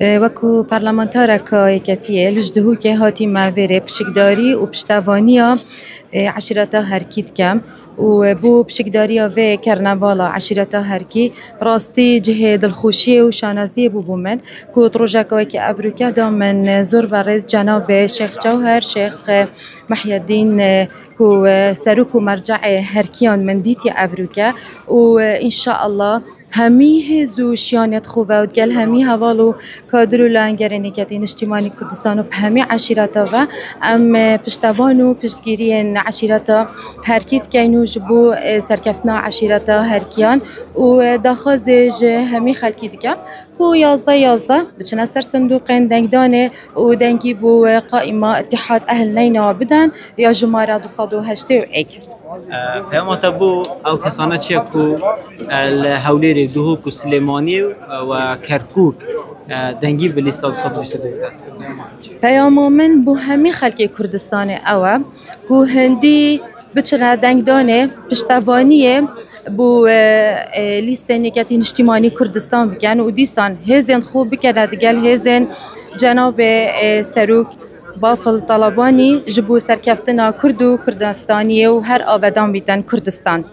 وەکو پەرلەمانتارێکە یەکەتیە لژدهوکێ هاتی ماوێرێ پشکداری و پشتەوانیە عشیرەتە هەرکی دکەم و بۆ پشکداریە vê کەرنەڤاڵا عشیرەتە هەرکی ڕاستی cihê dilxweşiyê û şanaziyê bû bû min ku rojekawekî evrûke da min zor berêz cenabê Şêx Cewher Şêx Mehyedîn ku serok û merceyê herkiyan min dîtiye evrûke û înşaallah همي هزو شيانت خوفا وتقال همي هوالو كادرو لانجريني كاتين اجتماعي كردستانو بهمي عشيرتا و ام پشتوانو پشتگیرین عشيرتا هركيت كاينو جبو سركفتنا عشيرتا هركيان و داخازج همي خلقي دكا كو يازده بچنا سر صندوقين دنگدانه و دنگي بو قائمة اتحاد اهل نينا بدن يا جمارة 281 پیام تبو او کسانه چیه کو الهوليري دهوك و سليماني و كركوك دنگی به لیست 222 پیام من بو همي خلقي كردستان اوه كو هندي بچنا دنگدانه پشتوانیه بو لیست نکاتین اجتماعی کردستان بکن و دیسان هزین خوب بکنه دیگل هزین جناب سروک بافل طلبانی جبو سرکفتنا کردو کردستانیه و هر آبادان بیتن کردستان